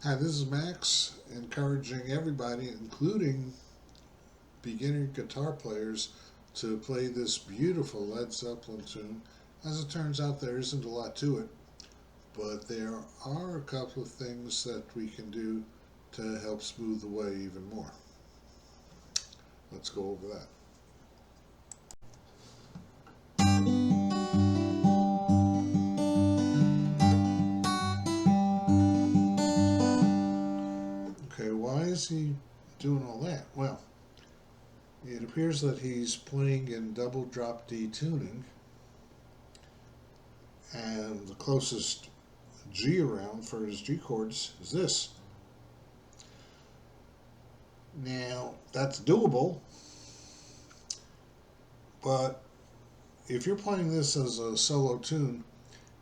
Hi, this is Max, encouraging everybody, including beginner guitar players, to play this beautiful Led Zeppelin tune. As it turns out, there isn't a lot to it, but there are a couple of things that we can do to help smooth the way even more. Let's go over that. Okay, why is he doing all that? Well, it appears that he's playing in double drop D tuning, and the closest G around for his G chords is this. Now, that's doable, but if you're playing this as a solo tune,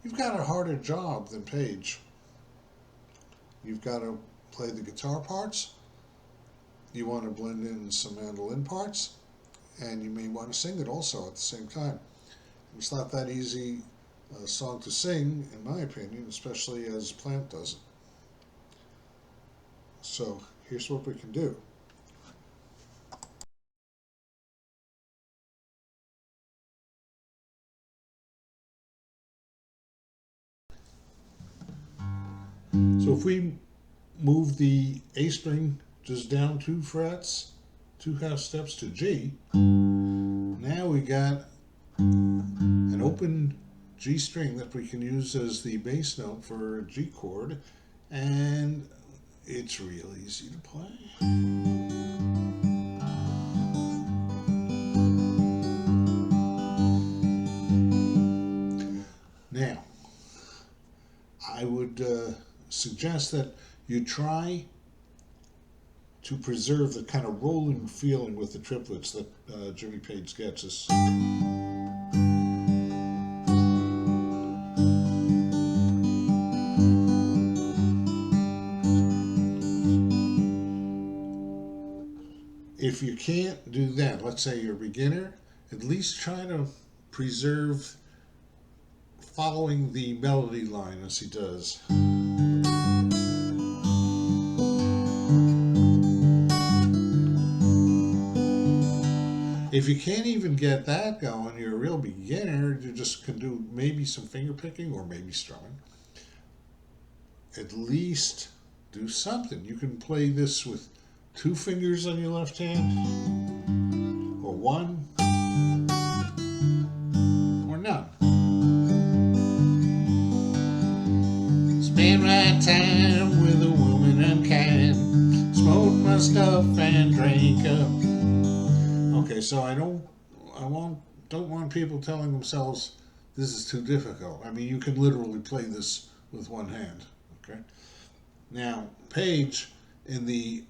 you've got a harder job than Page. You've got to play the guitar parts, you want to blend in some mandolin parts, and you may want to sing it also at the same time. It's not that easy a song to sing, in my opinion, especially as Plant does it. So here's what we can do. So if we move the A string just down 2 frets, 2 half steps to G, now we got an open G string that we can use as the bass note for a G chord, and it's real easy to play. Now, I would suggest that you try to preserve the kind of rolling feeling with the triplets that Jimmy Page gets us. If you can't do that, let's say you're a beginner, at least try to preserve following the melody line as he does. If you can't even get that going, you're a real beginner, you just can do maybe some finger picking or maybe strumming. At least do something. You can play this with 2 fingers on your left hand, or 1, or none. Spend my time with a woman unkind, smoke my stuff and drink up. Okay, so I don't want people telling themselves this is too difficult. I mean, you can literally play this with one hand. Okay. Now, Page, in the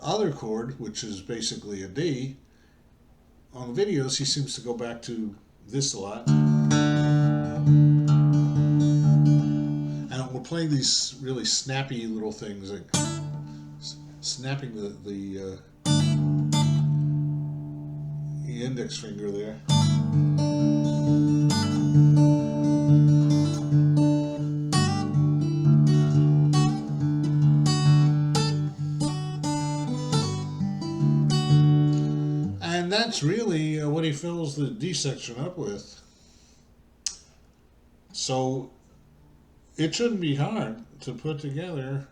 other chord, which is basically a D, on the videos he seems to go back to this a lot. And we're playing these really snappy little things, like snapping the index finger there. And that's really what he fills the D section up with. So it shouldn't be hard to put together,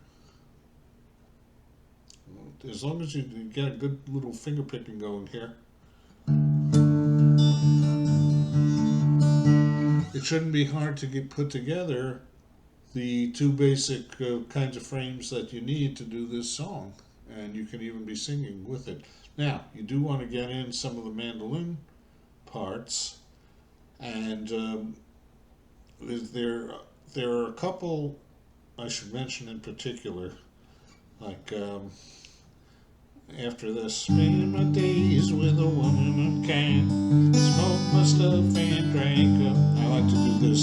as long as you get a good little finger picking going here. It shouldn't be hard to put together the 2 basic kinds of frames that you need to do this song, and you can even be singing with it. Now, you do want to get in some of the mandolin parts, and there are a couple I should mention in particular, like after this, spend my days with a woman unkind, smoke my stuff and drink up. I like to do this.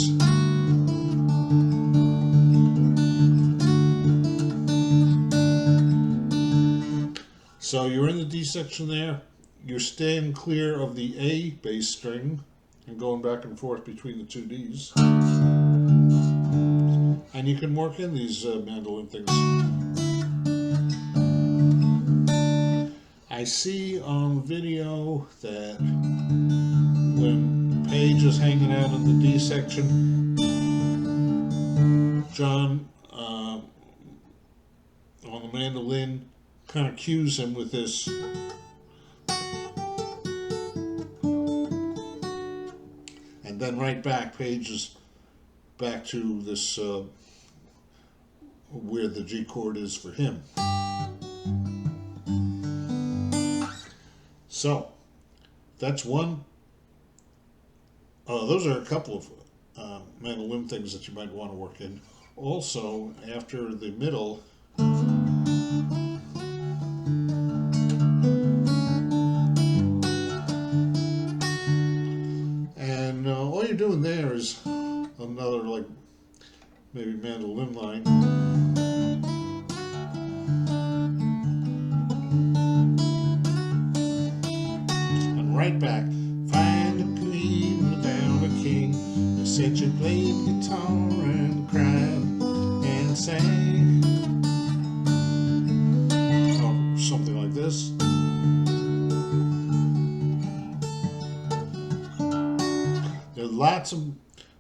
So you're in the D section there, you're staying clear of the A bass string and going back and forth between the 2 Ds. And you can work in these mandolin things. I see on video that when Paige is hanging out in the D section, John on the mandolin kind of cues him with this. And then right back, Paige is back to this where the G chord is for him. So that's one. Those are a couple of mandolin things that you might want to work in. Also, after the middle, and all you're doing there is another, like, maybe mandolin line. And right back, find a queen without a king. They said you played guitar and cried and sang. Or something like this. There are lots of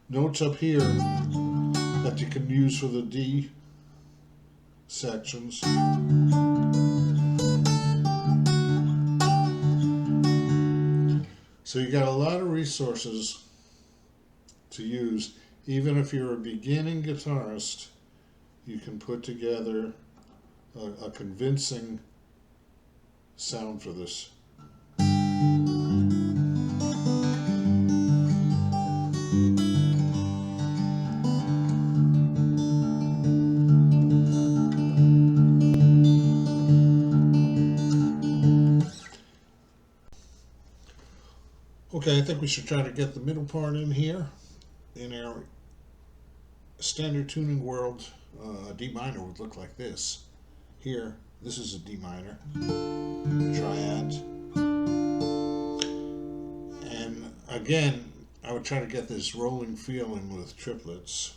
notes up here that you can use for the D sections. So you got a lot of resources to use. Even if you're a beginning guitarist, you can put together a convincing sound for this. Okay, I think we should try to get the middle part in here. In our standard tuning world, a D minor would look like this. Here, this is a D minor, triad. And again, I would try to get this rolling feeling with triplets.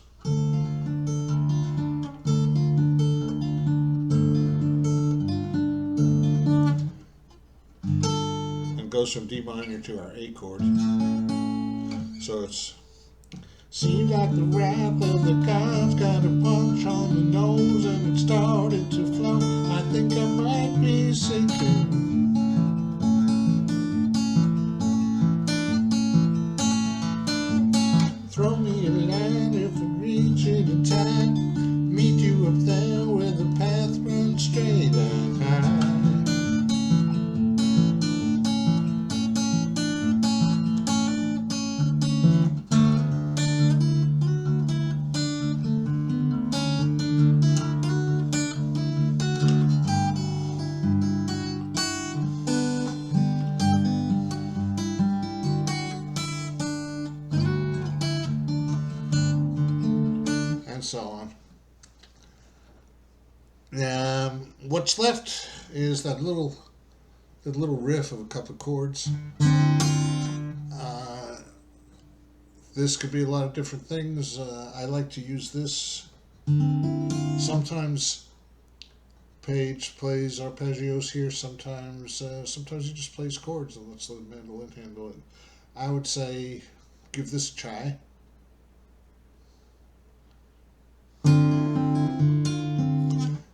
And goes from D minor to our A chord. So it's, seemed like the wrath of the gods got a punch on the nose and it started to flow. I think I might be sinking. Throw me a line if I reach it in time. Meet you up there where the path runs straight and high. So on. What's left is that little riff of a couple of chords. This could be a lot of different things. I like to use this. Sometimes Paige plays arpeggios here. Sometimes he just plays chords and lets the mandolin handle it. I would say give this a try.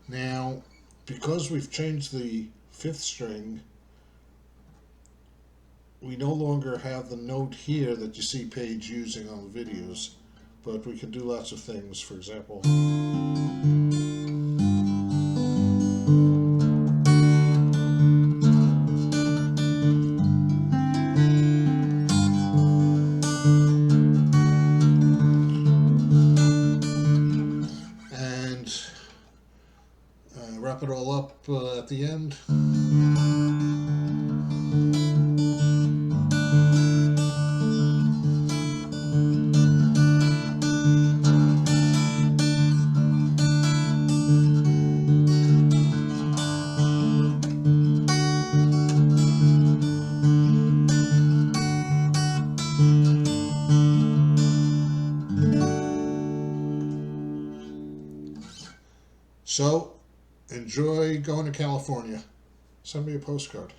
Now, because we've changed the fifth string, we no longer have the note here that you see Paige using on the videos, but we can do lots of things. For example, wrap it all up at the end. So, enjoy going to California. Send me a postcard.